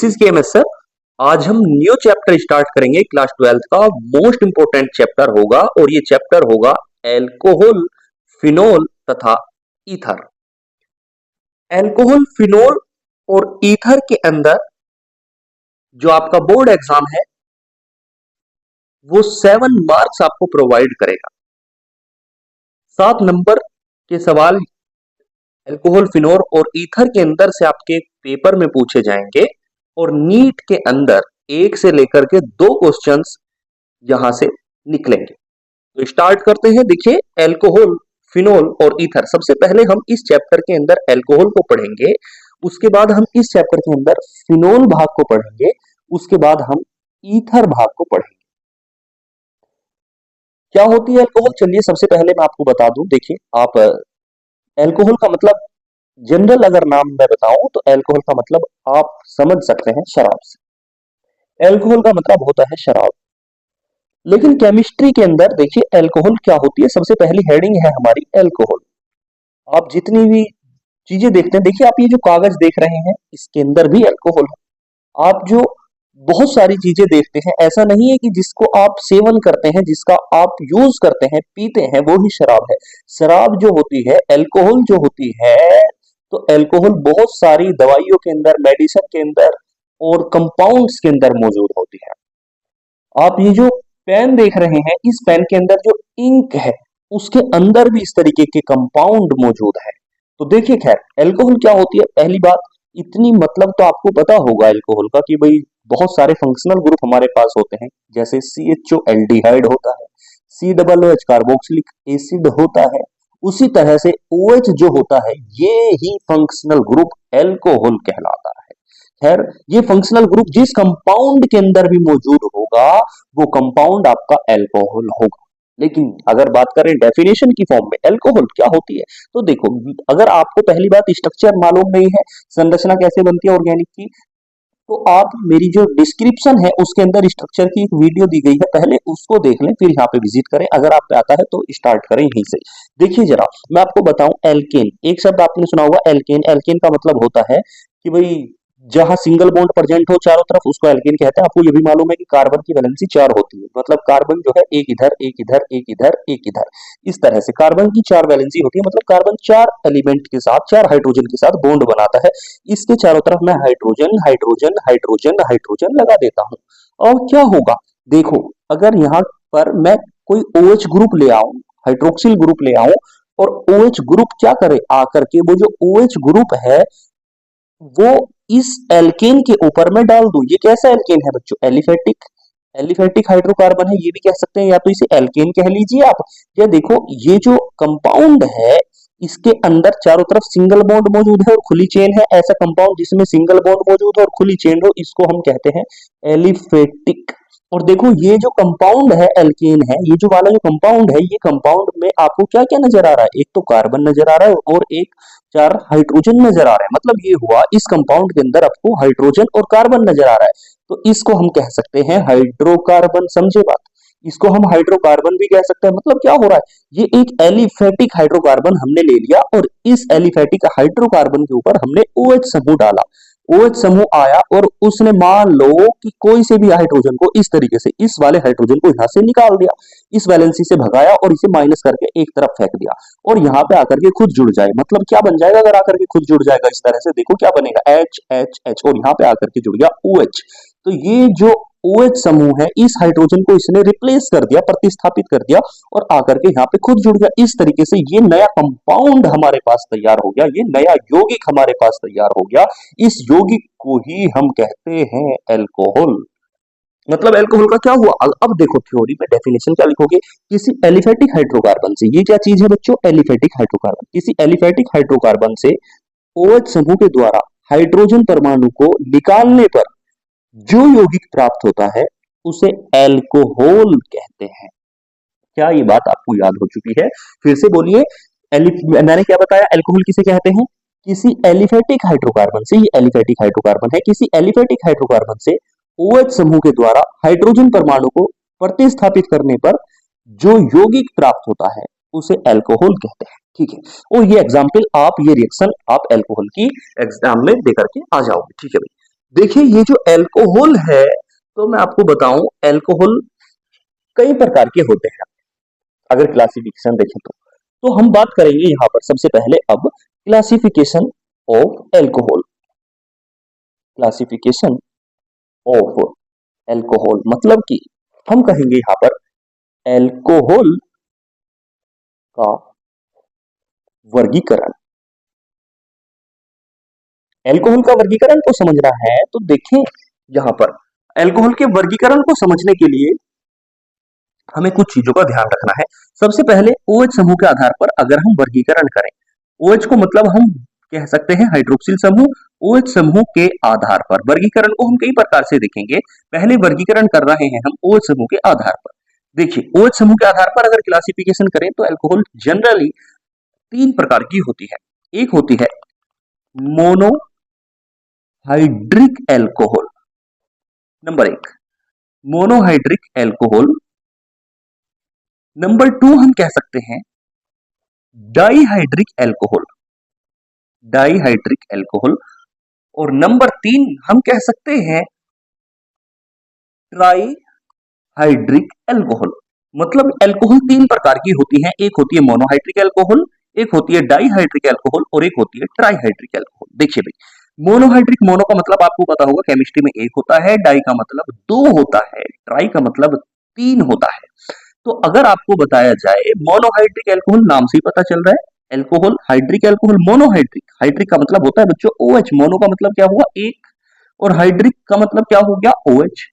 Is KMS sir. आज हम new chapter start करेंगे क्लास 12 का। मोस्ट इंपोर्टेंट चैप्टर होगा और ये चैप्टर होगा एल्कोहल, फिनोल तथा ईथर। एल्कोहल, फिनोल और ईथर के अंदर जो आपका बोर्ड एग्जाम है वो 7 मार्क्स आपको प्रोवाइड करेगा। 7 नंबर के सवाल एल्कोहल, फिनोल और ईथर के अंदर से आपके पेपर में पूछे जाएंगे और नीट के अंदर 1 से लेकर के 2 क्वेश्चंस यहां से निकलेंगे। तो स्टार्ट करते हैं। देखिए, एल्कोहल, फिनोल और ईथर। सबसे पहले हम इस चैप्टर के अंदर एल्कोहल को पढ़ेंगे, उसके बाद हम इस चैप्टर के अंदर फिनोल भाग को पढ़ेंगे, उसके बाद हम ईथर भाग को पढ़ेंगे। क्या होती है एल्कोहल? चलिए सबसे पहले मैं आपको बता दूं। देखिए, आप एल्कोहल का मतलब जनरल अगर नाम मैं बताऊं तो एल्कोहल का मतलब आप समझ सकते हैं शराब से। एल्कोहल का मतलब होता है शराब। लेकिन केमिस्ट्री के अंदर देखिए एल्कोहल क्या होती है। सबसे पहली हेडिंग है हमारी एल्कोहल। आप जितनी भी चीजें देखते हैं, देखिए आप ये जो कागज देख रहे हैं इसके अंदर भी एल्कोहल है। आप जो बहुत सारी चीजें देखते हैं, ऐसा नहीं है कि जिसको आप सेवन करते हैं, जिसका आप यूज करते हैं, पीते हैं, वो ही शराब है। शराब जो होती है, एल्कोहल जो होती है, तो एल्कोहल बहुत सारी दवाइयों के अंदर, मेडिसिन के अंदर और कंपाउंड्स के अंदर मौजूद होती है। आप ये जो पेन देख रहे हैं, इस पेन के अंदर जो इंक है उसके अंदर भी इस तरीके के कंपाउंड मौजूद है। तो देखिए, खैर एल्कोहल क्या होती है, पहली बात इतनी मतलब तो आपको पता होगा एल्कोहल का कि भाई बहुत सारे फंक्शनल ग्रुप हमारे पास होते हैं। जैसे CHO एल्डिहाइड होता है, COOH कार्बोक्सिलिक एसिड होता है, उसी तरह से OH जो होता है ये ही फंक्शनल ग्रुप एल्कोहल कहलाता है। खैर, ये फंक्शनल ग्रुप जिस कंपाउंड के अंदर भी मौजूद होगा वो कंपाउंड आपका एल्कोहल होगा। लेकिन अगर बात करें डेफिनेशन की फॉर्म में एल्कोहल क्या होती है, तो देखो, अगर आपको पहली बात स्ट्रक्चर मालूम नहीं है, संरचना कैसे बनती है ऑर्गेनिक की, तो आप मेरी जो डिस्क्रिप्शन है उसके अंदर स्ट्रक्चर की एक वीडियो दी गई है, पहले उसको देख लें, फिर यहाँ पे विजिट करें। अगर आप पे आता है तो स्टार्ट करें यहीं से। देखिए जरा, मैं आपको बताऊं, एल्केन एक शब्द आपने सुना होगा, एल्केन। एल्केन का मतलब होता है कि भाई जहां सिंगल बॉन्ड प्रेजेंट हो चारों तरफ उसको एल्केन कहते हैं। आपको ये भी मालूम है कि कार्बन की वैलेंसी 4 होती है, मतलब कार्बन जो है एक इधर, एक इधर, एक इधर, एक इधर, इस तरह से कार्बन की 4 वैलेंसी होती है। मतलब कार्बन 4 एलिमेंट के साथ, 4 हाइड्रोजन के साथ बॉन्ड बनाता है। इसके चारों तरफ मैं हाइड्रोजन, हाइड्रोजन, हाइड्रोजन, हाइड्रोजन लगा देता हूं। और क्या होगा, देखो, अगर यहाँ पर मैं कोई OH ग्रुप ले आऊं, हाइड्रोक्सिल ग्रुप ले आऊं, और OH ग्रुप क्या करे, आकर के वो जो OH ग्रुप है वो इस एल्केन के ऊपर मैं डाल दूं। ये कैसा एल्केन है बच्चों? एलिफेटिक। एलिफेटिक हाइड्रोकार्बन है, ये भी कह सकते हैं, या तो इसे एल्केन कह लीजिए आप। या देखो, ये जो कंपाउंड है इसके अंदर चारों तरफ सिंगल बॉन्ड मौजूद है और खुली चेन है। ऐसा कंपाउंड जिसमें सिंगल बॉन्ड मौजूद है और खुली चेन हो, इसको हम कहते हैं एलिफेटिक। और देखो, ये जो कंपाउंड है एल्केन है, ये जो वाला जो कंपाउंड है, ये कंपाउंड में आपको क्या क्या नजर आ रहा है? एक तो कार्बन नजर आ रहा है और एक 4 हाइड्रोजन नजर आ रहा है। मतलब ये हुआ, इस कंपाउंड के अंदर आपको हाइड्रोजन और कार्बन नजर आ रहा है, तो इसको हम कह सकते हैं हाइड्रोकार्बन। समझे बात? इसको हम हाइड्रोकार्बन भी कह सकते हैं। मतलब क्या हो रहा है, ये एक एलिफेटिक हाइड्रोकार्बन हमने ले लिया और इस एलिफेटिक हाइड्रोकार्बन के ऊपर हमने OH समूह डाला। OH समूह आया और उसने मान लो कि कोई से भी हाइड्रोजन को इस तरीके से, इस वाले हाइड्रोजन को यहां से निकाल दिया, इस वैलेंसी से भगाया और इसे माइनस करके एक तरफ फेंक दिया, और यहाँ पे आकर के खुद जुड़ जाए। मतलब क्या बन जाएगा, अगर आकर के खुद जुड़ जाएगा इस तरह से, देखो क्या बनेगा, H और यहाँ पे आकर के जुड़ गया OH। तो ये जो OH समूह है, इस हाइड्रोजन को इसने रिप्लेस कर दिया, प्रतिस्थापित कर दिया, और आकर के यहाँ पे खुद जुड़ गया। इस तरीके से ये नया कंपाउंड हमारे पास तैयार हो गया, ये नया यौगिक हमारे पास तैयार हो गया। इस यौगिक को ही हम कहते हैं एल्कोहल। मतलब एल्कोहल का क्या हुआ? अब देखो, थ्योरी में डेफिनेशन क्या लिखोगे, किसी एलिफेटिक हाइड्रोकार्बन से, ये क्या चीज है बच्चों? Aliphatic hydrocarbon. किसी एलिफेटिक हाइड्रोकार्बन से OH समूह के द्वारा हाइड्रोजन परमाणु को निकालने पर जो यौगिक प्राप्त होता है उसे एल्कोहल कहते हैं। क्या ये बात आपको याद हो चुकी है? फिर से बोलिए। मैंने क्या बताया, एल्कोहल किसे कहते हैं? किसी एलिफेटिक हाइड्रोकार्बन से, ये एलिफेटिक हाइड्रोकार्बन है, किसी एलिफेटिक हाइड्रोकार्बन से OH समूह के द्वारा हाइड्रोजन परमाणु को प्रतिस्थापित करने पर जो यौगिक प्राप्त होता है उसे एल्कोहल कहते हैं। ठीक है, और ये एग्जाम्पल आप, ये रिएक्शन आप एल्कोहल की एग्जाम में देकर के आ जाओगे। ठीक है भाई, देखिए ये जो एल्कोहल है, तो मैं आपको बताऊं एल्कोहल कई प्रकार के होते हैं। अगर क्लासिफिकेशन देखें तो हम बात करेंगे यहाँ पर सबसे पहले अब classification of alcohol. Classification of alcohol मतलब कि हम कहेंगे यहाँ पर एल्कोहल का वर्गीकरण। एल्कोहल का वर्गीकरण को समझना है तो देखें यहाँ पर एल्कोहल के वर्गीकरण को समझने के लिए हमें कुछ चीजों का ध्यान रखना है। सबसे पहले OH समूह के आधार पर अगर हम वर्गीकरण करें, OH को मतलब हम कह सकते हैं हाइड्रोक्सिल समूह, OH समूह के आधार पर वर्गीकरण को हम कई प्रकार से देखेंगे। पहले वर्गीकरण कर रहे हैं हम OH समूह के आधार पर। देखिए OH समूह के आधार पर अगर क्लासिफिकेशन करें तो एल्कोहल जनरली 3 प्रकार की होती है। एक होती है monohydric alcohol, number 1 monohydric alcohol. Number 2 हम कह सकते हैं डाइहाइड्रिक एल्कोहल, डाइहाइड्रिक एल्कोहल। और नंबर 3 हम कह सकते हैं ट्राइहाइड्रिक एल्कोहल। मतलब एल्कोहल 3 प्रकार की होती है, एक होती है मोनोहाइड्रिक एल्कोहल, एक होती है डाइहाइड्रिक एल्कोहल और एक होती है ट्राइहाइड्रिक एल्कोहल। देखिए भाई मोनोहाइड्रिक, मोनो का मतलब आपको पता होगा केमिस्ट्री में 1 होता है, डाई का मतलब 2 होता है, ट्राई का मतलब 3 होता है। तो अगर आपको बताया जाए मोनोहाइड्रिक एल्कोहल, नाम से ही पता चल रहा है alcohol, hydric alcohol, monohydric. Hydric का मतलब होता है बच्चों OH, मोनो का मतलब क्या हुआ 1 और हाइड्रिक का मतलब क्या हो गया OH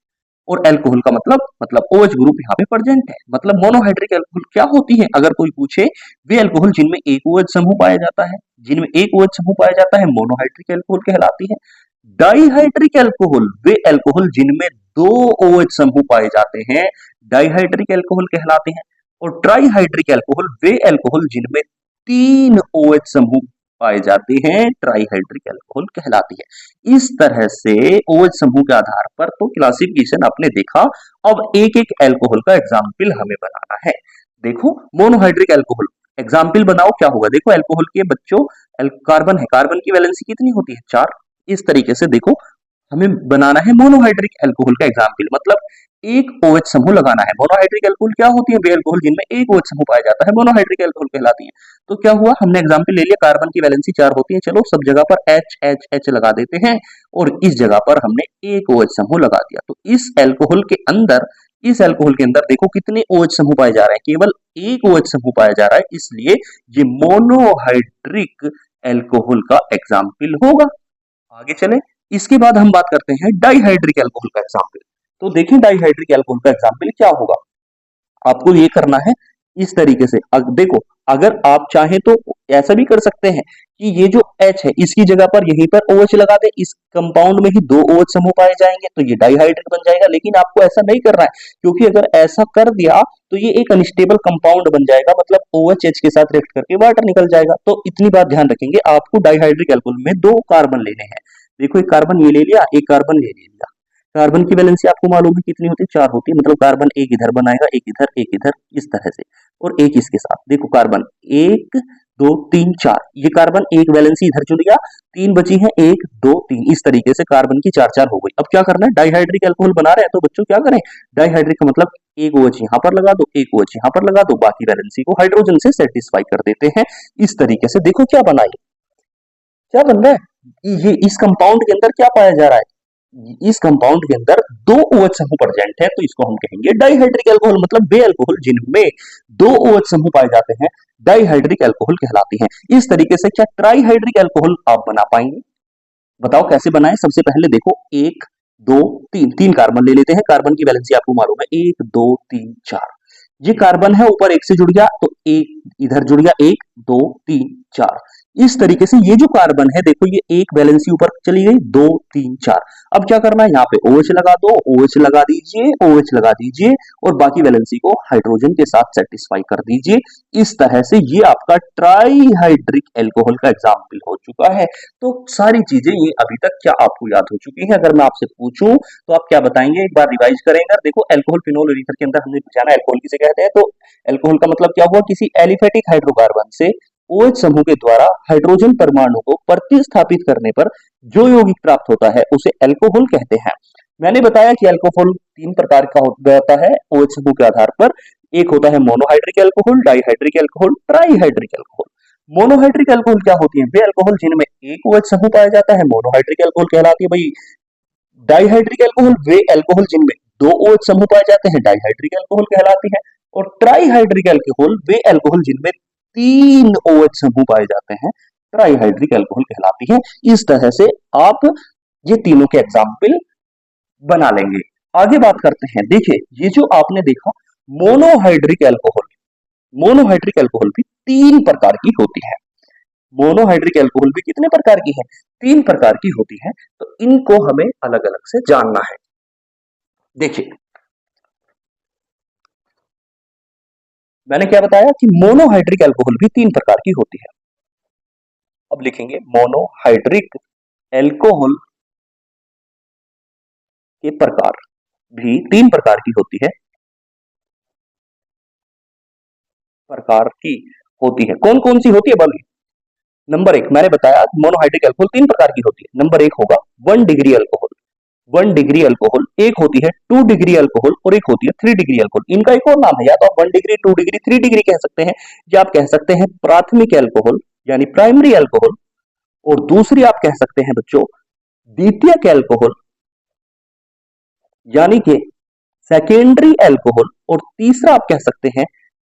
और एल्कोहल का मतलब OH ग्रुप यहाँ पे प्रेजेंट है। मतलब मोनोहाइड्रिक एल्कोहल क्या होती है अगर कोई पूछे, वे एल्कोहल जिनमें एक OH समूह पाया जाता है, जिनमें एक OH समूह पाया जाता है मोनोहाइड्रिक एल्कोहल कहलाती है। डाइहाइड्रिक एल्कोहल वे एल्कोहल जिनमें 2 OH समूह पाए जाते हैं, डाइहाइड्रिक एल्कोहल कहलाते हैं। और ट्राइहाइड्रिक एल्कोहल वे एल्कोहल जिनमें 3 OH समूह पाए जाते हैं, ट्राइहाइड्रिक एल्कोहल कहलाती है। इस तरह से OH समूह के आधार पर तो क्लासिफिकेशन आपने देखा। अब एक एक एल्कोहल का एग्जाम्पल हमें बनाना है। देखो मोनोहाइड्रिक एल्कोहल एग्जाम्पल बनाओ क्या होगा। देखो एल्कोहल के बच्चों कार्बन है, कार्बन की वैलेंसी कितनी होती है 4। इस तरीके से देखो हमें बनाना है मोनोहाइड्रिक एल्कोहल का एग्जाम्पल, मतलब एक OH समूह लगाना है। मोनोहाइड्रिक एल्कोहल क्या होती है, वे एल्कोहल जिनमें एक OH समूह पाया जाता है मोनोहाइड्रिक एल्कोहल कहलाती है। तो क्या हुआ, हमने एग्जाम्पल ले लिया, कार्बन की वैलेंसी 4 होती है, चलो सब जगह पर H H H लगा देते हैं और इस जगह पर हमने एक OH समूह लगा दिया। तो इस एल्कोहल के अंदर, इस एल्कोहल के अंदर देखो कितने OH समूह पाए जा रहे हैं, केवल एक OH समूह पाया जा रहा है, इसलिए ये मोनोहाइड्रिक एल्कोहल का एग्जाम्पल होगा। आगे चले, इसके बाद हम बात करते हैं डाइहाइड्रिक एल्कोहल का एग्जाम्पल। तो देखें डाइहाइड्रिक एल्कोहल का एग्जाम्पल क्या होगा। आपको ये करना है इस तरीके से, देखो अगर आप चाहें तो ऐसा भी कर सकते हैं कि ये जो H है इसकी जगह पर यहीं पर OH लगा दे, इस कंपाउंड में ही 2 OH समूह पाए जाएंगे तो ये डाइहाइड्रिक बन जाएगा। लेकिन आपको ऐसा नहीं करना है, क्योंकि अगर ऐसा कर दिया तो ये एक अनस्टेबल कंपाउंड बन जाएगा, मतलब OH H के साथ रिएक्ट करके वाटर निकल जाएगा। तो इतनी बात ध्यान रखेंगे, आपको डाइहाइड्रिक एल्कोहल में 2 कार्बन लेने हैं। देखो एक कार्बन ये ले लिया, एक कार्बन ले लिया। कार्बन की वैलेंसी आपको मालूम है कितनी होती है, 4 होती है, मतलब कार्बन एक इधर बनाएगा, एक इधर, एक इधर, इस तरह से, और एक इसके साथ। देखो कार्बन 1 2 3 4, ये कार्बन एक वैलेंसी इधर चुन गया, 3 बची है, 1 2 3, इस तरीके से कार्बन की 4 4 हो गई। अब क्या करना है, डाइहाइड्रिक एल्कोहल बना रहे हैं तो बच्चों क्या करें, डाइहाइड्रिक का मतलब एक OH यहाँ पर लगा दो, एक OH यहाँ पर लगा दो, बाकी वैलेंसी को हाइड्रोजन से सेटिस्फाई कर देते हैं। इस तरीके से देखो क्या बना, क्या बन रहा है, ये इस कंपाउंड के अंदर क्या पाया जा रहा है, इस कंपाउंड के अंदर 2 OH समूह प्रेजेंट है, तो इसको हम कहेंगे डाइहाइड्रिक एल्कोहल। मतलब वे एल्कोहल जिनमें 2 OH समूह पाए जाते हैं डाइहाइड्रिक एल्कोहल कहलाती हैं। इस तरीके से क्या ट्राइहाइड्रिक एल्कोहल आप बना पाएंगे, बताओ कैसे बनाएं। सबसे पहले देखो 1 2 3, 3 कार्बन ले लेते हैं, कार्बन की वैलेंसी आपको मालूम है 1 2 3 4, ये कार्बन है ऊपर 1 से जुड़ गया तो एक इधर जुड़ गया, 1 2 3 4। इस तरीके से ये जो कार्बन है देखो ये एक वैलेंसी ऊपर चली गई, 2 3 4। अब क्या करना है, यहाँ पे OH लगा दो, OH लगा दीजिए, OH लगा दीजिए और बाकी वैलेंसी को हाइड्रोजन के साथ सेटिस्फाई कर दीजिए। इस तरह से ये आपका ट्राइहाइड्रिक एल्कोहल का एग्जाम्पल हो चुका है। तो सारी चीजें ये अभी तक क्या आपको याद हो चुकी है। अगर मैं आपसे पूछूं तो आप क्या बताएंगे, एक बार रिवाइज करेंगे। देखो एल्कोहल, फिनोल और ईथर के अंदर हमने जाना एल्कोहल किसे कहते हैं, तो एल्कोहल का मतलब क्या हुआ, किसी एलिफेटिक हाइड्रोकार्बन से OH समूह के द्वारा हाइड्रोजन परमाणु को प्रतिस्थापित करने पर जो यौगिक प्राप्त होता है उसे अल्कोहल कहते हैं। मैंने बताया कि अल्कोहल तीन प्रकार का होता है OH समूह के आधार पर। एक होता है monohydric alcohol, dihydric alcohol, trihydric alcohol. Monohydric alcohol क्या होती है? वे अल्कोहल जिनमें एक OH समूह पाया जाता है, मोनोहाइड्रिक अल्कोहल कहलाती है भाई। डाइहाइड्रिक अल्कोहल वे अल्कोहल जिनमें दो OH समूह पाए जाते हैं, डाइहाइड्रिक अल्कोहल कहलाती है। और ट्राइहाइड्रिक अल्कोहल वे अल्कोहल जिनमें तीन OH समूह पाए जाते हैं, ट्राइहाइड्रिक अल्कोहल कहलाती है। इस तरह से आप ये तीनों के एग्जाम्पल बना लेंगे। आगे बात करते हैं। देखिए, ये जो आपने देखा मोनोहाइड्रिक अल्कोहल, मोनोहाइड्रिक अल्कोहल भी तीन प्रकार की होती है। मोनोहाइड्रिक अल्कोहल भी कितने प्रकार की है? तीन प्रकार की होती है। तो इनको हमें अलग अलग से जानना है। देखिए, मैंने क्या बताया कि मोनोहाइड्रिक अल्कोहल भी तीन प्रकार की होती है। अब लिखेंगे मोनोहाइड्रिक अल्कोहल के प्रकार भी तीन प्रकार की होती है। प्रकार की होती है, कौन कौन सी होती है बोलिए? नंबर एक, मैंने बताया मोनोहाइड्रिक अल्कोहल तीन प्रकार की होती है। नंबर एक होगा 1 डिग्री अल्कोहल। 1 डिग्री अल्कोहल, एक होती है 2 डिग्री अल्कोहल और एक होती है 3 डिग्री अल्कोहल। इनका एक और नाम है, या तो आप 1 डिग्री, 2 डिग्री, 3 डिग्री कह सकते हैं, या आप कह सकते हैं प्राथमिक अल्कोहल यानी प्राइमरी अल्कोहल, और दूसरी आप कह सकते हैं बच्चों द्वितीयक अल्कोहल यानी कि सेकेंडरी अल्कोहल, और तीसरा आप कह सकते हैं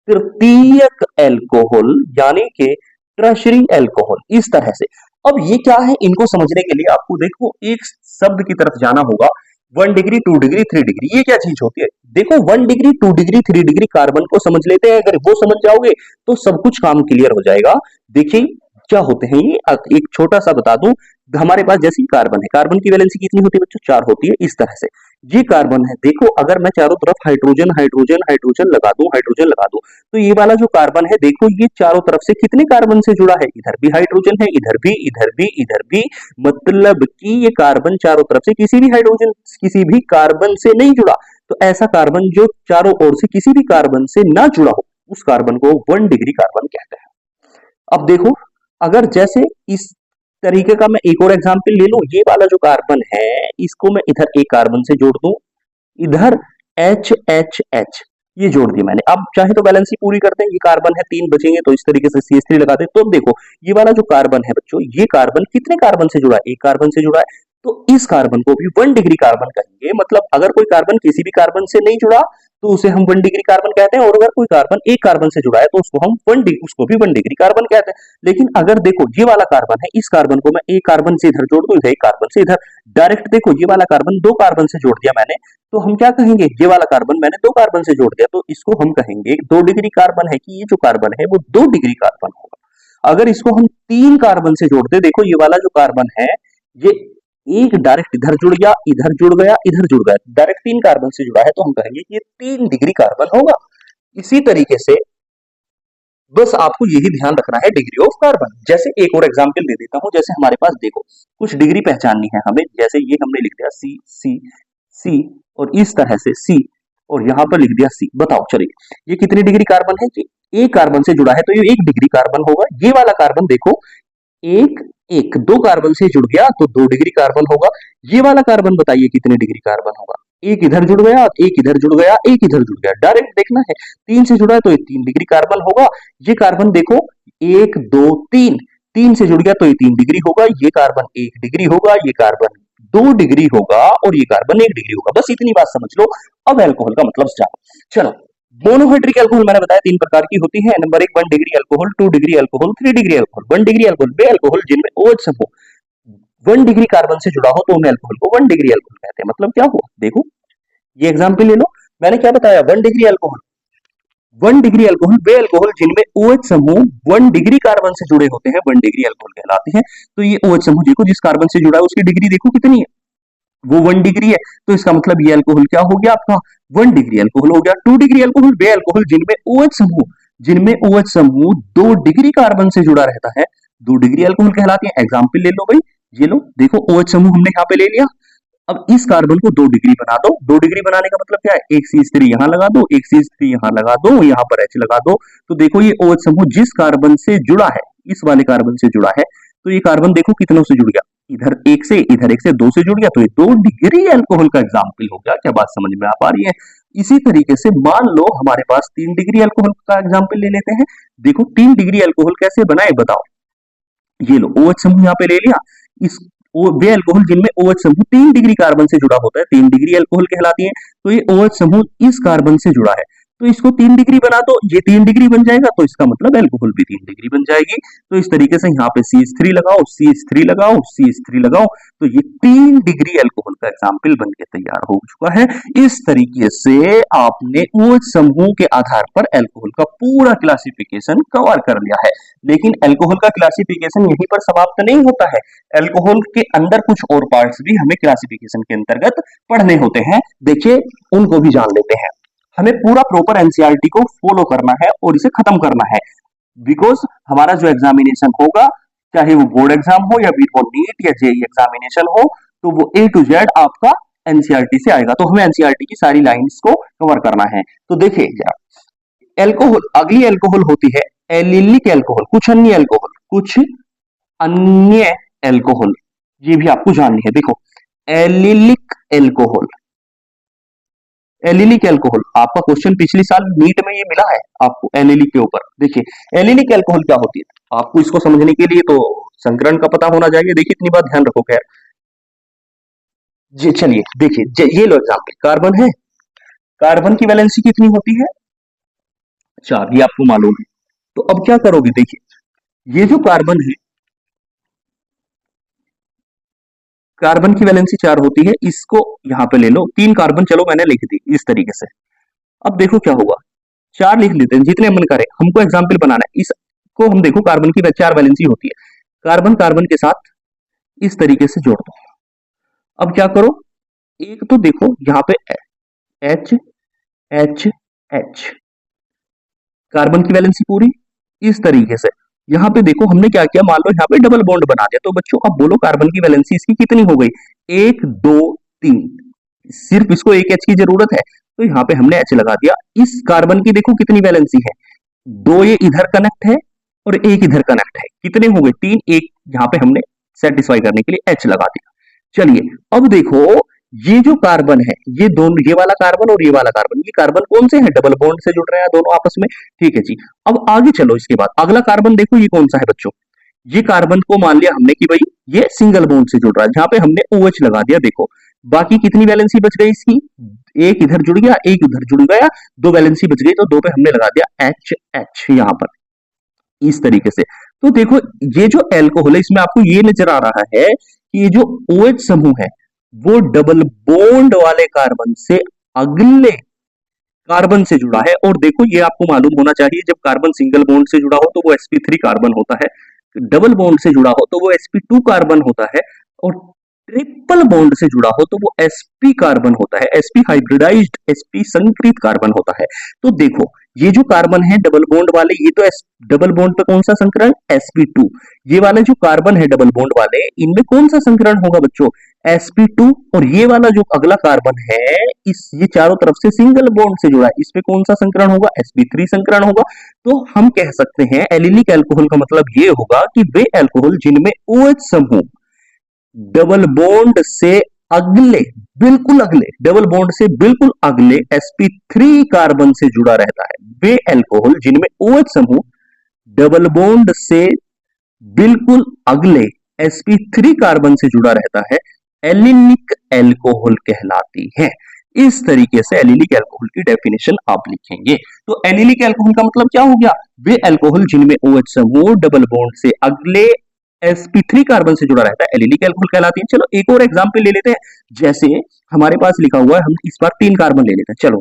तृतीयक अल्कोहल यानी कि टर्शरी अल्कोहल। इस तरह से अब ये क्या है, इनको समझने के लिए आपको देखो एक शब्द की तरफ जाना होगा। 1 डिग्री, 2 डिग्री, 3 डिग्री, ये क्या चीज होती है? देखो 1 डिग्री, 2 डिग्री, 3 डिग्री कार्बन को समझ लेते हैं। अगर वो समझ जाओगे तो सब कुछ काम क्लियर हो जाएगा। देखिए क्या होते हैं ये, एक छोटा सा बता दूं। हमारे पास जैसे कार्बन है, कार्बन की वैलेंसी कितनी होती है बच्चों? 4 होती है। इस तरह से ये कार्बन है, देखो अगर मैं चारों तरफ हाइड्रोजन हाइड्रोजन हाइड्रोजन लगा दूं, हाइड्रोजन लगा दूं, तो ये वाला जो कार्बन है देखो ये चारों तरफ से कितने कार्बन से जुड़ा है? इधर भी हाइड्रोजन है, इधर भी, इधर भी, इधर भी। मतलब कि ये कार्बन चारों तरफ से किसी भी हाइड्रोजन, किसी भी कार्बन से नहीं जुड़ा। तो ऐसा कार्बन जो चारों ओर से किसी भी कार्बन से ना जुड़ा हो, उस कार्बन को 1 डिग्री कार्बन कहते हैं। अब देखो, अगर जैसे इस तरीके का मैं एक और एग्जांपल ले लूं, ये वाला जो कार्बन है इसको मैं इधर एक कार्बन से जोड़ दूं, इधर एच एच एच ये जोड़ दिया मैंने। अब चाहे तो बैलेंस ही पूरी करते हैं, ये कार्बन है 3 बचेंगे तो इस तरीके से CH3 लगा दे। तो देखो ये वाला जो कार्बन है बच्चों, ये कार्बन कितने कार्बन से जुड़ा है? एक कार्बन से जुड़ा है। तो इस कार्बन को भी 1 डिग्री कार्बन कहेंगे। मतलब अगर कोई कार्बन किसी भी कार्बन से नहीं जुड़ा तो उसे हम 1 डिग्री कार्बन कहते हैं, और अगर कोई कार्बन एक कार्बन से जुड़ा है तो उसको हम उसको भी 1 डिग्री कार्बन कहते हैं। लेकिन अगर देखो ये वाला कार्बन है, इस कार्बन को मैं एक कार्बन से इधर जोड़ दूं, इधर एक कार्बन से इधर, डायरेक्ट देखो ये वाला कार्बन 2 कार्बन से जोड़ दिया मैंने, तो हम क्या कहेंगे? ये वाला कार्बन मैंने 2 कार्बन से जोड़ दिया, तो इसको हम कहेंगे 2 डिग्री कार्बन है कि ये जो कार्बन है वो 2 डिग्री कार्बन होगा। अगर इसको हम 3 कार्बन से जोड़ दे, देखो ये वाला जो कार्बन है ये एक डायरेक्ट इधर जुड़ गया, इधर जुड़ गया, इधर जुड़ गया, डायरेक्ट 3 कार्बन से जुड़ा है, तो हम कहेंगे कि ये 3 डिग्री कार्बन होगा। इसी तरीके से बस आपको यही ध्यान रखना है डिग्री ऑफ कार्बन। जैसे एक और एग्जांपल दे देता हूं, जैसे हमारे पास देखो कुछ डिग्री पहचाननी है हमें, जैसे ये हमने लिख दिया सी सी सी, और इस तरह से सी, और यहां पर लिख दिया सी। बताओ चलिए ये कितनी डिग्री कार्बन है? ये एक कार्बन से जुड़ा है तो ये 1 डिग्री कार्बन होगा। ये वाला कार्बन देखो एक एक 2 कार्बन से जुड़ गया तो 2 डिग्री कार्बन होगा। ये वाला कार्बन बताइए कितने डिग्री कार्बन होगा? एक इधर जुड़ गया, एक इधर जुड़ गया, एक इधर जुड़ गया, डायरेक्ट देखना है। 3 से जुड़ा है तो ये 3 डिग्री कार्बन होगा। ये कार्बन देखो 1 2 3, 3 से जुड़ गया तो ये 3 डिग्री होगा। ये कार्बन 1 डिग्री होगा, ये कार्बन 2 डिग्री होगा, और ये कार्बन 1 डिग्री होगा। बस इतनी बात समझ लो। अब अल्कोहल का मतलब जानो। चलो, मोनोहाइड्रिक अल्कोहल मैंने बताया 3 प्रकार की होती है। Number 1 1 degree alcohol, 2 degree alcohol, 3 degree alcohol. 1 degree alcohol वे अल्कोहल जिनमें OH समूह 1 डिग्री कार्बन से जुड़ा हो तो उन्हें अल्कोहल को 1 डिग्री अल्कोहल कहते हैं। मतलब क्या हुआ? देखो ये एग्जांपल ले लो, मैंने क्या बताया? 1 डिग्री अल्कोहल। 1 डिग्री अल्कोहल वे अल्कोहल जिनमें OH समूह 1 डिग्री कार्बन से जुड़े होते हैं 1 डिग्री अल्कोहल कहलाते हैं। तो ये OH समूह देखो जिस कार्बन से जुड़ा है उसकी डिग्री देखो कितनी है, वो 1 डिग्री है। तो इसका मतलब ये अल्कोहल क्या हो गया आपका? 1 डिग्री अल्कोहल हो गया। 2 डिग्री अल्कोहल वे अल्कोहल जिनमें OH समूह 2 डिग्री कार्बन से जुड़ा रहता है, 2 डिग्री अल्कोहल कहलाते हैं। एग्जांपल ले लो भाई, ये लो देखो OH समूह हमने यहाँ पे ले लिया, अब इस कार्बन को 2 डिग्री बना दो। 2 डिग्री बनाने का मतलब क्या है, एक CH3 यहां लगा दो, एक CH3 यहां लगा दो, यहां पर H लगा दो। तो देखो ये OH समूह जिस कार्बन से जुड़ा है, इस वाले कार्बन से जुड़ा है, तो ये कार्बन देखो कितनों से जुड़ गया, इधर एक से, इधर एक से, 2 से जुड़ गया, तो ये 2 डिग्री अल्कोहल का एग्जाम्पल हो गया। क्या बात समझ में आ पा रही है? इसी तरीके से मान लो हमारे पास 3 डिग्री अल्कोहल का एग्जाम्पल ले लेते हैं। देखो 3 डिग्री अल्कोहल कैसे बनाए बताओ। ये लो OH समूह यहाँ पे ले लिया, इस वे अल्कोहल जिनमें OH समूह 3 डिग्री कार्बन से जुड़ा होता है 3 डिग्री अल्कोहल कहलाती है। तो ये OH समूह इस कार्बन से जुड़ा है, तो इसको 3 डिग्री बना दो, ये 3 डिग्री बन जाएगा, तो इसका मतलब अल्कोहल भी 3 डिग्री बन जाएगी। तो इस तरीके से यहाँ पे CH3 लगाओ, CH3 लगाओ, CH3 लगाओ, तो ये 3 डिग्री अल्कोहल का एग्जाम्पल बन के तैयार हो चुका है। इस तरीके से आपने OH समूह के आधार पर अल्कोहल का पूरा क्लासिफिकेशन कवर कर लिया है। लेकिन अल्कोहल का क्लासिफिकेशन यहीं पर समाप्त नहीं होता है, अल्कोहल के अंदर कुछ और पार्ट्स भी हमें क्लासिफिकेशन के अंतर्गत पढ़ने होते हैं। देखिए उनको भी जान लेते हैं। हमें पूरा प्रॉपर एनसीईआरटी को फॉलो करना है और इसे खत्म करना है, बिकॉज हमारा जो एग्जामिनेशन होगा, चाहे वो बोर्ड एग्जाम हो या बीट नीट या जेई एग्जामिनेशन हो, तो वो A to Z आपका एनसीईआरटी से आएगा। तो हमें एनसीईआरटी की सारी लाइंस को कवर करना है। तो देखिए जरा, एल्कोहल, अगली एल्कोहल होती है एलिलिक एल्कोहल, कुछ अन्य एल्कोहल, ये भी आपको जाननी है। देखो एलिलिक एल्कोहल, एलिलिक एल्कोहल आपका क्वेश्चन पिछले साल नीट में ये मिला है आपको एलिलिक के ऊपर। देखिए एलिलिक एल्कोहल क्या होती है, आपको इसको समझने के लिए तो संकरण का पता होना चाहिए। देखिए इतनी बात ध्यान रखो। खैर चलिए देखिए, ये लो एग्जाम्पल, कार्बन है, कार्बन की वैलेंसी कितनी होती है 4, ये आपको मालूम है। तो अब क्या करोगे, देखिए ये जो कार्बन है, कार्बन की वैलेंसी 4 होती है, इसको यहां पे ले लो, 3 कार्बन चलो मैंने लिख दी इस तरीके से। अब देखो क्या होगा, 4 लिख लेते हैं, जितने मन करे, हमको एग्जाम्पल बनाना है। इसको हम देखो कार्बन की 4 वैलेंसी होती है, कार्बन कार्बन के साथ इस तरीके से जोड़ दो। अब क्या करो, एक तो देखो यहाँ पे H H H, कार्बन की वैलेंसी पूरी इस तरीके से। यहाँ पे देखो हमने क्या किया, मान लो यहाँ पे डबल बॉन्ड बना दिया। तो बच्चों अब बोलो कार्बन की वैलेंसी इसकी कितनी हो गई, 1 2 3, सिर्फ इसको एक H की जरूरत है, तो यहाँ पे हमने H लगा दिया। इस कार्बन की देखो कितनी वैलेंसी है, 2 ये इधर कनेक्ट है और 1 इधर कनेक्ट है, कितने हो गए 3, एक यहाँ पे हमने सेटिस्फाई करने के लिए H लगा दिया। चलिए अब देखो ये जो कार्बन है, ये दोनों, ये वाला कार्बन और ये वाला कार्बन, ये कार्बन कौन से हैं, डबल बॉन्ड से जुड़ रहे हैं दोनों आपस में। ठीक है जी, अब आगे चलो, इसके बाद अगला कार्बन देखो ये कौन सा है बच्चों, ये कार्बन को मान लिया हमने कि भाई ये सिंगल बॉन्ड से जुड़ रहा है, जहां पे हमने OH लगा दिया। देखो बाकी कितनी वैलेंसी बच गई इसकी, एक इधर जुड़ गया, एक उधर जुड़ गया, 2 वैलेंसी बच गई, तो 2 पे हमने लगा दिया HH यहां पर इस तरीके से। तो देखो ये जो एल्कोहल है, इसमें आपको ये नजर आ रहा है कि ये जो OH समूह है वो डबल बॉन्ड वाले कार्बन से अगले कार्बन से जुड़ा है। और देखो ये आपको मालूम होना चाहिए, जब कार्बन सिंगल बॉन्ड से जुड़ा हो तो वो sp3 कार्बन होता है, डबल बॉन्ड से जुड़ा हो तो वो sp2 कार्बन होता है, और ट्रिपल बॉन्ड से जुड़ा हो तो वो sp कार्बन होता है, sp हाइब्रिडाइज्ड, sp संकरित कार्बन होता है। तो देखो ये जो कार्बन है डबल बॉन्ड वाले, ये तो डबल बॉन्ड पे कौन सा संकरण, sp2। ये वाले जो कार्बन है डबल बॉन्ड वाले, इनमें कौन सा संकरण होगा बच्चों, sp2। और ये वाला जो अगला कार्बन है, ये चारों तरफ से सिंगल बॉन्ड से जुड़ा है, इसमें कौन सा संकरण होगा, sp3 संकरण होगा। तो हम कह सकते हैं एलिलिक अल्कोहल का मतलब ये होगा कि वे अल्कोहल जिनमें OH समूह डबल बॉन्ड से अगले, बिल्कुल अगले, डबल बॉन्ड से बिल्कुल अगले sp3 कार्बन से जुड़ा रहता है, वे अल्कोहल जिनमें OH समूह डबल बॉन्ड से बिल्कुल अगले sp3 कार्बन से जुड़ा रहता है, एलिलिक अल्कोहल कहलाती है। इस तरीके से एलिलिक अल्कोहल की डेफिनेशन आप लिखेंगे। तो एलिलिक अल्कोहल का मतलब क्या हो गया, वे अल्कोहल जिनमें OH समूह डबल बॉन्ड से अगले sp3 कार्बन से जुड़ा रहता है, एलिलिक अल्कोहल कहलाती है। चलो एक और एग्जांपल ले लेते हैं, जैसे हमारे पास लिखा हुआ है, हम इस बार 3 कार्बन ले लेते हैं। चलो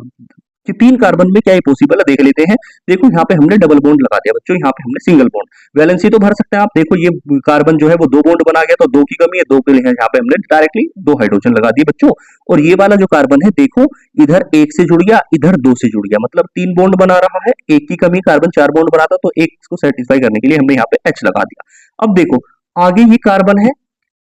कि 3 कार्बन में क्या पॉसिबल है देख लेते हैं। देखो यहाँ पे हमने डबल बॉन्ड लगा दिया बच्चों, यहाँ पे हमने सिंगल बॉन्ड, वैलेंसी तो भर सकते हैं आप। देखो ये कार्बन जो है वो 2 बॉन्ड बना गया, तो 2 की कमी है, 2 के लिए यहाँ पे हमने डायरेक्टली 2 हाइड्रोजन लगा दिए बच्चों। और ये वाला जो कार्बन है देखो इधर 1 से जुड़ गया, इधर 2 से जुड़ गया, मतलब 3 बॉन्ड बना रहा है, 1 की कमी, कार्बन 4 बॉन्ड बनाता, तो 1 को सेटिस्फाई करने के लिए हमने यहाँ पे H लगा दिया। अब देखो आगे ये कार्बन है,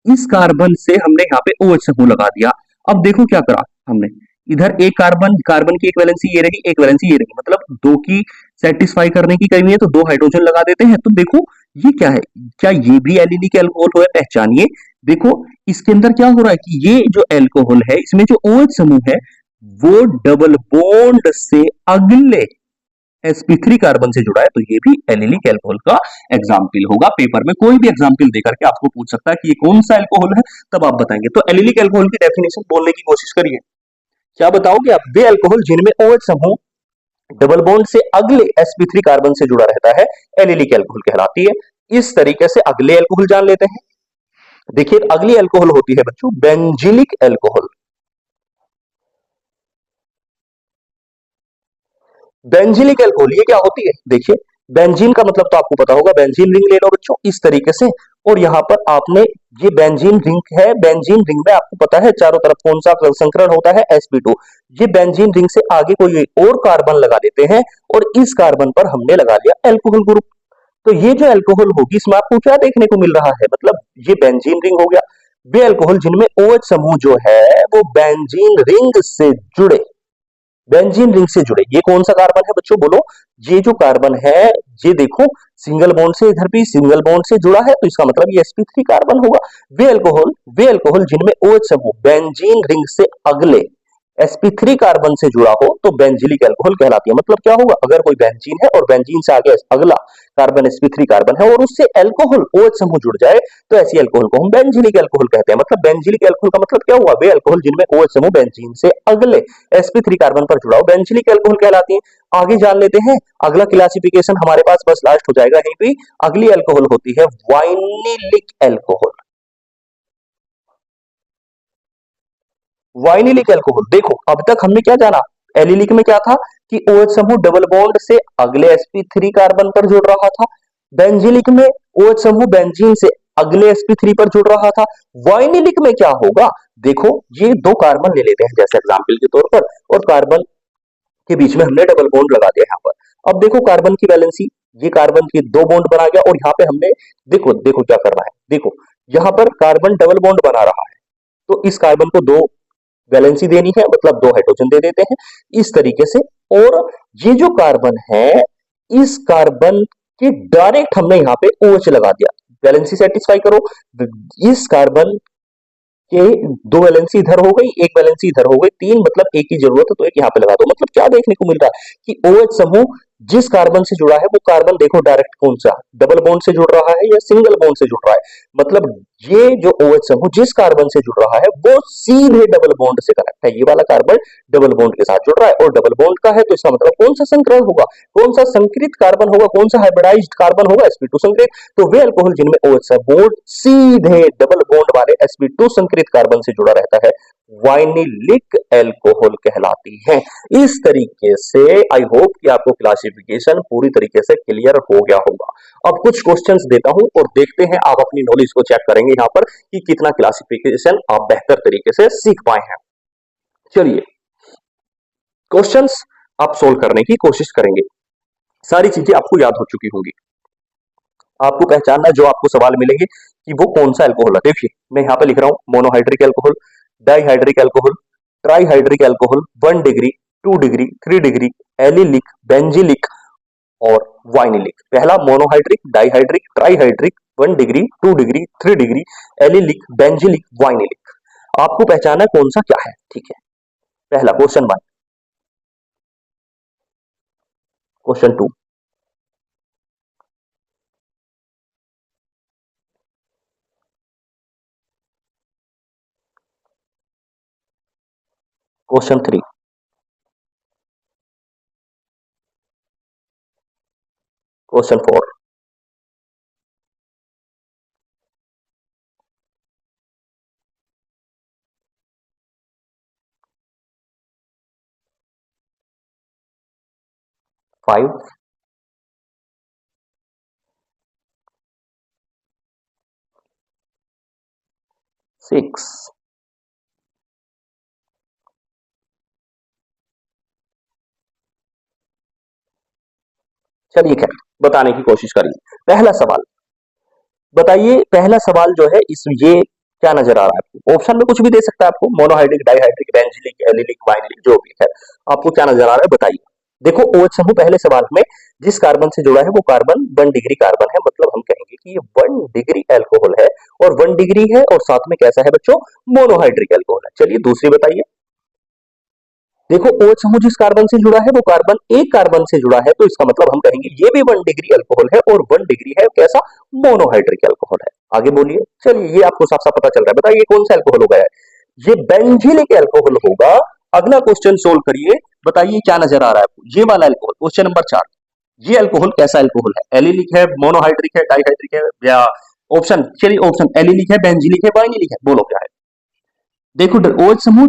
इस कार्बन से हमने यहाँ पे OH समूह लगा दिया। अब देखो क्या करा हमने, इधर एक कार्बन कार्बन की एक वैलेंसी ये रही, एक वैलेंसी ये रही, मतलब दो की सेटिस्फाई करने की कमी है तो दो हाइड्रोजन लगा देते हैं। तो देखो ये क्या है, क्या ये भी एलिलिक एल्कोहल है? पहचानिए। देखो इसके अंदर क्या हो रहा है कि ये जो एल्कोहल है इसमें जो OH समूह है वो डबल बॉन्ड से अगले sp3 कार्बन से जुड़ा है, तो ये भी एलिलिक एल्कोहल का एग्जाम्पल होगा। पेपर में कोई भी एग्जाम्पल देकर के आपको पूछ सकता है कि ये कौन सा एल्कोहल है, तब आप बताएंगे। तो एलिलिक एल्कोहल की डेफिनेशन बोलने की कोशिश करिए। क्या बताओगे आप? वे एल्कोहल जिनमें OH समूह डबल बॉन्ड से अगले sp3 कार्बन से जुड़ा रहता है एलिलिक एल्कोहल कहलाती है। इस तरीके से अगले एल्कोहल जान लेते हैं। देखिए अगली एल्कोहल होती है बच्चों बेंजिलिक एल्कोहल। बेंजिलिक एल्कोहल ये क्या होती है? देखिए बेंजीन का मतलब तो आपको पता होगा, बेंजीन रिंग ले लो बच्चों इस तरीके से, और यहां पर आपने ये बेंजीन रिंग है, बेंजीन रिंग में आपको पता है चारों तरफ कौन सा संकरण होता है? sp2। ये बेंजीन रिंग से आगे कोई और कार्बन लगा देते हैं और इस कार्बन पर हमने लगा लिया एल्कोहल ग्रुप। तो ये जो एल्कोहल होगी इसमें आपको क्या देखने को मिल रहा है? मतलब ये बेंजीन रिंग हो गया। वे एल्कोहल जिनमें OH समूह जो है वो बेंजीन रिंग से जुड़े, बेंजीन रिंग से जुड़े, ये कौन सा कार्बन है बच्चों बोलो? ये जो कार्बन है ये देखो सिंगल बॉन्ड से, इधर भी सिंगल बॉन्ड से जुड़ा है, तो इसका मतलब ये sp3 कार्बन होगा। वे एल्कोहल जिनमें OH समूह बेंजीन रिंग से अगले sp3 कार्बन से जुड़ा हो तो बेंजिलिक एल्कोहल कहलाती है। मतलब क्या होगा, अगर कोई बेंजीन है और बेंजीन से आगे अगला कार्बन sp3 कार्बन है और उससे एल्कोहल OH समूह जुड़ जाए तो ऐसी एल्कोहल को हम बेंजिलिक एल्कोहल कहते हैं। मतलब बेंजिलिक एल्कोहल का मतलब क्या हुआ? वे एल्कोहल जिनमें OH समूह बेंजीन से अगले sp3 कार्बन पर जुड़ा हो बेंजिलिक एल्कोहल कहलाती है। आगे जान लेते हैं अगला क्लासिफिकेशन हमारे पास बस लास्ट हो जाएगा यहीं पे। अगली एल्कोहल होती है वाइनिलिक एल्कोहल। वाइनिलिक एल्कोहल, देखो अब तक हमने क्या जाना, एलिलिक में क्या था कि OH समूह डबल बॉन्ड से अगले sp3 कार्बन पर जुड़ रहा था। बेंजिलिक में OH समूह बेंजीन से अगले sp3 पर जुड़ रहा था। वाइनिलिक में क्या होगा? देखो ये दो कार्बन ले लेते हैं जैसे एग्जांपल के तौर पर, और कार्बन के बीच में हमने डबल बॉन्ड लगा दिया यहाँ पर। अब देखो कार्बन की वैलेंसी, ये कार्बन की दो बॉन्ड बना गया और यहाँ पे हमने देखो देखो क्या करना है, देखो यहाँ पर कार्बन डबल बॉन्ड बना रहा है तो इस कार्बन को दो वैलेंसी देनी है, मतलब दो हाइड्रोजन दे देते हैं इस तरीके से। और ये जो कार्बन है इस कार्बन के डायरेक्ट हमने यहाँ पे OH लगा दिया। वैलेंसी सेटिस्फाई करो, इस कार्बन के दो वैलेंसी इधर हो गई, एक वैलेंसी इधर हो गई, तीन, मतलब एक की जरूरत है तो एक यहाँ पे लगा दो। मतलब क्या देखने को मिल रहा है कि OH समूह जिस कार्बन से जुड़ा है वो कार्बन देखो डायरेक्ट कौन सा डबल बॉन्ड से जुड़ रहा है या सिंगल बॉन्ड से जुड़ रहा है। मतलब ये जो OH समूह जिस कार्बन से जुड़ रहा है वो सीधे डबल बॉन्ड से कनेक्ट है। ये वाला कार्बन डबल बॉन्ड के साथ जुड़ रहा है और डबल बॉन्ड का है तो इसका मतलब कौन सा संकरण होगा, कौन सा संकरित कार्बन होगा, कौन सा हाइब्रिडाइज्ड कार्बन होगा? sp2 संकरित। तो वे अल्कोहल जिनमें OH बॉन्ड सीधे डबल बॉन्ड वाले sp2 संकरित कार्बन से जुड़ा रहता है वाइनिलिक एल्कोहल कहलाती है। इस तरीके से आई होप कि आपको क्लासिफिकेशन पूरी तरीके से क्लियर हो गया होगा। अब कुछ क्वेश्चंस देता हूं और देखते हैं, आप अपनी नॉलेज को चेक करेंगे यहां पर कि कितना क्लासिफिकेशन आप बेहतर तरीके से सीख पाए हैं। चलिए क्वेश्चंस आप सोल्व करने की कोशिश करेंगे। सारी चीजें आपको याद हो चुकी होंगी। आपको पहचानना जो आपको सवाल मिलेंगे कि वो कौन सा एल्कोहल है। देखिए मैं यहाँ पे लिख रहा हूं monohydric alcohol, dihydric alcohol, trihydric alcohol, 1 degree, 2 degree, 3 degree, allylic, benzylic और वाइनिलिक। पहला monohydric, dihydric, trihydric, 1 degree, 2 degree, 3 degree, allylic, benzylic, vinylic. आपको पहचाना कौन सा क्या है, ठीक है। पहला question 1। Question 2। Question 3। Question 4। Five, 6। चलिए खैर बताने की कोशिश करिए। पहला सवाल बताइए, पहला सवाल जो है इस ये क्या नजर आ रहा है आपको? ऑप्शन में कुछ भी दे सकता है आपको, monohydric, dihydric, benzylic, allylic, vinylic, जो भी है, आपको क्या नजर आ रहा है बताइए। देखो OH समूह पहले सवाल में जिस कार्बन से जुड़ा है वो कार्बन 1 डिग्री कार्बन है, मतलब हम कहेंगे कि ये 1 डिग्री अल्कोहल है, और 1 डिग्री है और साथ में कैसा है बच्चों, मोनोहाइड्रिक अल्कोहल है। चलिए दूसरी बताइए। देखो OH समूह जिस कार्बन से जुड़ा है वो कार्बन एक कार्बन से जुड़ा है, तो इसका मतलब हम कहेंगे ये भी 1 डिग्री अल्कोहल है, और 1 डिग्री है कैसा, मोनोहाइड्रिक अल्कोहल है। आगे बोलिए। चलिए ये आपको साफ साफ पता चल रहा है, बताइए कौन सा अल्कोहल होगा, ये बेंजीलिक अल्कोहल होगा। अगला क्वेश्चन सोल्व करिए, बताइए क्या नजर आ रहा है आपको, ये वाला अल्कोहल, क्वेश्चन नंबर 4, ये अल्कोहल कैसा अल्कोहल है, एलिलिक है, मोनोहाइड्रिक है, डाइहाइड्रिक है, या ऑप्शन, चलिए ऑप्शन, एलिलिक है, बेंजीलिक है, वाइनिलिक है, बोलो क्या है। देखो OH समूह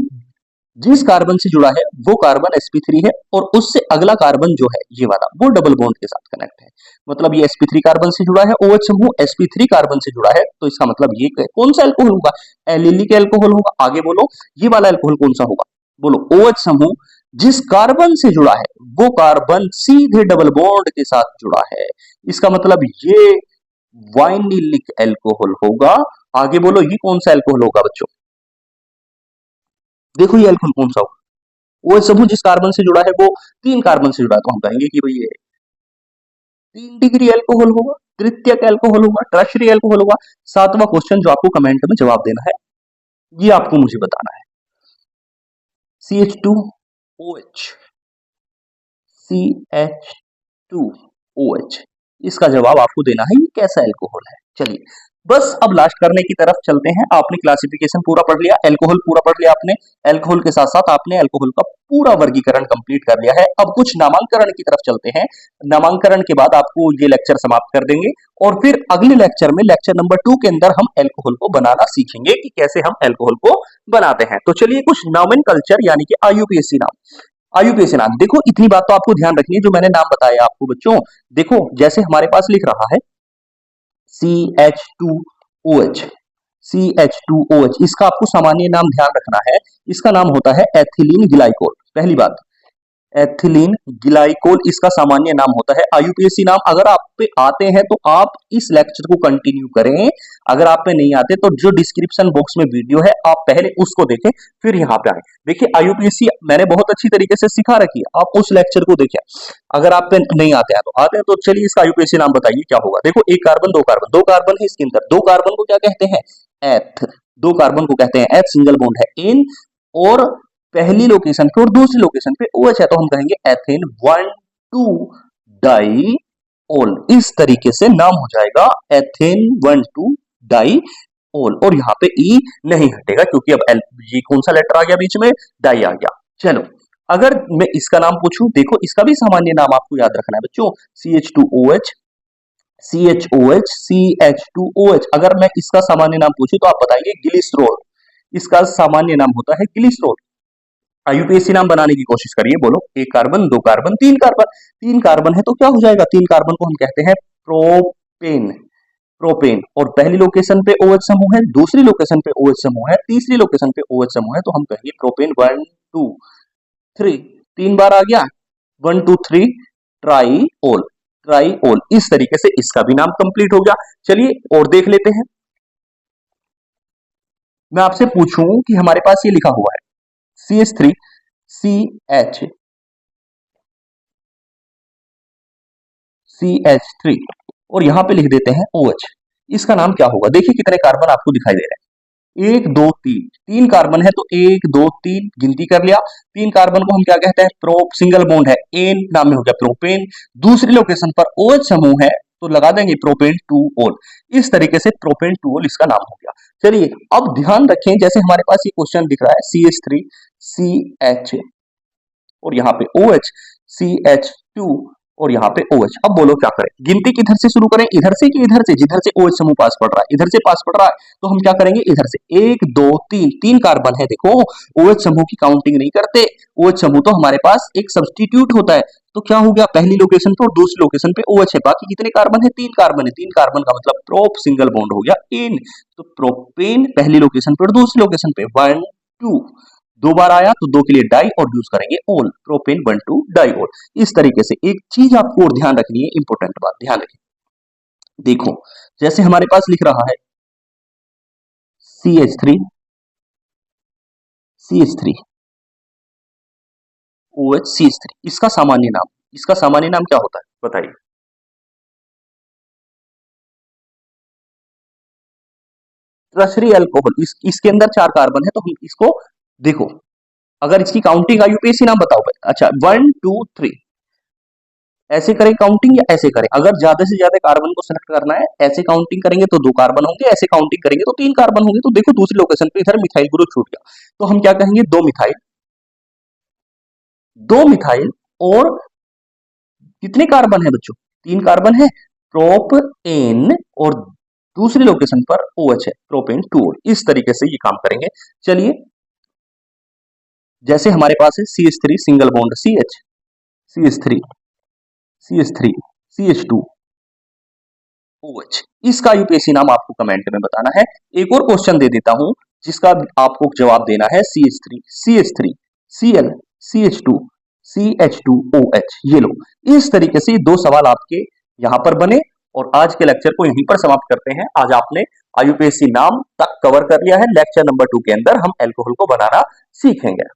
जिस कार्बन से जुड़ा है वो कार्बन sp3 है, और उससे अगला कार्बन जो है ये वाला वो डबल बॉन्ड के साथ कनेक्ट है, मतलब ये sp3 कार्बन से जुड़ा है, OH समूह sp3 कार्बन से जुड़ा है, तो इसका मतलब ये कौन सा अल्कोहल होगा, एलिलिक अल्कोहल होगा। आगे बोलो, ये वाला अल्कोहल कौन सा होगा, बोलो। OH समूह जिस कार्बन से जुड़ा है वो कार्बन सीधे डबल बॉन्ड के साथ जुड़ा है, इसका मतलब ये वाइनिलिक अल्कोहल होगा। आगे बोलो, ये कौन सा अल्कोहल होगा बच्चों, देखो ये अल्कोहल कौन सा होगा, वो समूह जिस कार्बन से जुड़ा है वो 3 कार्बन से जुड़ा है, तो हम कहेंगे कि भाई ये 3 डिग्री अल्कोहल होगा, तृतीयक अल्कोहल होगा, टर्शियरी अल्कोहल होगा। सातवां क्वेश्चन जो आपको कमेंट में जवाब देना है, ये आपको मुझे बताना है, CH2OH, CH2OH, इसका जवाब आपको देना है, ये कैसा अल्कोहल है। चलिए बस अब लास्ट करने की तरफ चलते हैं। आपने क्लासिफिकेशन पूरा पढ़ लिया, अल्कोहल पूरा पढ़ लिया आपने, अल्कोहल के साथ साथ आपने अल्कोहल का पूरा वर्गीकरण कंप्लीट कर लिया है। अब कुछ नामांकन की तरफ चलते हैं, नामांकन के बाद आपको ये लेक्चर समाप्त कर देंगे, और फिर अगले लेक्चर में लेक्चर नंबर 2 के अंदर हम अल्कोहल को बनाना सीखेंगे कि कैसे हम अल्कोहल को बनाते हैं। तो चलिए कुछ नॉमेनकल्चर यानी कि IUPAC नाम, IUPAC नाम, देखो इतनी बात तो आपको ध्यान रखनी है जो मैंने नाम बताया आपको बच्चों। देखो जैसे हमारे पास लिख रहा है CH2OH, CH2OH, इसका आपको सामान्य नाम ध्यान रखना है, इसका नाम होता है एथिलीन ग्लाइकोल। पहली बात, एथिलीन ग्लाइकोल इसका सामान्य नाम होता है। IUPAC नाम अगर आप पे आते हैं तो आप इस लेक्चर को कंटिन्यू करें, अगर आप पे नहीं आते तो जो डिस्क्रिप्शन बॉक्स में वीडियो है आप पहले उसको देखें फिर यहाँ पे आए। देखिए IUPAC मैंने बहुत अच्छी तरीके से सिखा रखी है, आप उस लेक्चर को देखिए। अगर आप पे नहीं आते हैं तो आते हैं तो चलिए इसका IUPAC नाम बताइए क्या होगा। देखो एक कार्बन, दो कार्बन है इसके अंदर, दो कार्बन को क्या कहते हैं, एथ, दो कार्बन को कहते हैं एथ, सिंगल बॉन्ड है इन, और पहली लोकेशन पे और दूसरी लोकेशन पे OH है, तो हम कहेंगे एथेन 1,2 डाइओल। इस तरीके से नाम हो जाएगा एथेन 1,2 डाइओल, और यहाँ पे E नहीं हटेगा क्योंकि अब ये कौन सा लेटर आ गया बीच में, डाई आ गया। चलो अगर मैं इसका नाम पूछूं, देखो इसका भी सामान्य नाम आपको याद रखना है बच्चों, CH2OH, CHOH, CH2OH। अगर मैं इसका सामान्य नाम पूछूं तो आप बताएंगे ग्लिसरॉल, इसका सामान्य नाम होता है ग्लिसरॉल। IUPAC नाम बनाने की कोशिश करिए, बोलो एक कार्बन, दो कार्बन, तीन कार्बन, तीन कार्बन है तो क्या हो जाएगा, तीन कार्बन को हम कहते हैं प्रोपेन, प्रोपेन, और पहली लोकेशन पे OH समूह है, दूसरी लोकेशन पे OH समूह है, तीसरी लोकेशन पे OH समूह है, तो हम कहेंगे प्रोपेन 1 2 3, तीन बार आ गया 1 2 3 ट्राइओल, ट्राइओल। इस तरीके से इसका भी नाम कंप्लीट हो गया। चलिए और देख लेते हैं, मैं आपसे पूछूं कि हमारे पास ये लिखा हुआ है CH3 CH3 और यहां पे लिख देते हैं OH, इसका नाम क्या होगा। देखिए कितने कार्बन आपको दिखाई दे रहे हैं, 1 2 3, तीन कार्बन है तो 1 2 3 गिनती कर लिया। तीन कार्बन को हम क्या कहते हैं, प्रोप, सिंगल बॉन्ड है एन, नाम में हो गया प्रोपेन। दूसरी लोकेशन पर OH समूह है तो लगा देंगे प्रोपेन 2 ओल। इस तरीके से प्रोपेन 2 ओल इसका नाम हो गया। चलिए अब ध्यान रखें, जैसे हमारे पास ये क्वेश्चन दिख रहा है CH3 CH और यहाँ पे OH, CH2 और यहाँ पे OH। अब बोलो क्या करें, गिनती किधर से शुरू करें, इधर से कि इधर से, जिधर से OH समूह पास पड़ रहा है, इधर से पास पड़ रहा है तो हम क्या करेंगे, इधर से 1 2 3, तीन कार्बन है, देखो OH समूह की काउंटिंग नहीं करते, OH समूह तो हमारे पास एक सब्स्टिट्यूट होता है, तो क्या हो गया, पहली लोकेशन पे और दूसरी लोकेशन पे OH है, बाकी कितने कार्बन है, तीन कार्बन है, तीन कार्बन का मतलब प्रोप, सिंगल बॉन्ड हो गया इन, तो प्रोपेन पहली लोकेशन पे और दूसरी लोकेशन पे 1 2, दो बार आया तो दो के लिए डाई और यूज करेंगे ओल, प्रोपेन 1 2 डाइओल। इस तरीके से एक चीज आपको और ध्यान रखनी है, इंपॉर्टेंट बात ध्यान रखिए। देखो जैसे हमारे पास लिख रहा है CH3 CH3 OH CH3, इसका सामान्य नाम क्या होता है बताइए? Tertiary alcohol. इसके अंदर 4 कार्बन है, तो हम इसको देखो, अगर इसकी काउंटिंग आईयूपीएसी नाम बताओ भाई। अच्छा 1 2 3 ऐसे करें काउंटिंग या ऐसे करें? अगर ज्यादा से ज्यादा कार्बन को सिलेक्ट करना है, ऐसे काउंटिंग करेंगे तो 2 कार्बन होंगे, ऐसे काउंटिंग करेंगे तो 3 कार्बन होंगे। तो देखो दूसरी लोकेशन पे इधर मिथाइल ग्रुप छूट गया, तो हम क्या कहेंगे? 2 मिथाइल और कितने कार्बन है बच्चों? 3 कार्बन है, प्रोपेन, और दूसरी लोकेशन पर OH है, प्रोपेन 2। इस तरीके से ये काम करेंगे। चलिए, जैसे हमारे पास है CH3 single bond CH, CH3 CH3 CH2 OH, इसका यूपीएससी नाम आपको कमेंट में बताना है। एक और क्वेश्चन दे देता हूं जिसका आपको जवाब देना है। CH3 CH3 Cl CH2 CH2OH, ये लो। इस तरीके से 2 सवाल आपके यहां पर बने, और आज के लेक्चर को यहीं पर समाप्त करते हैं। आज आपने आईयूपीएससी नाम तक कवर कर लिया है। लेक्चर नंबर 2 के अंदर हम एल्कोहल को बनाना सीखेंगे।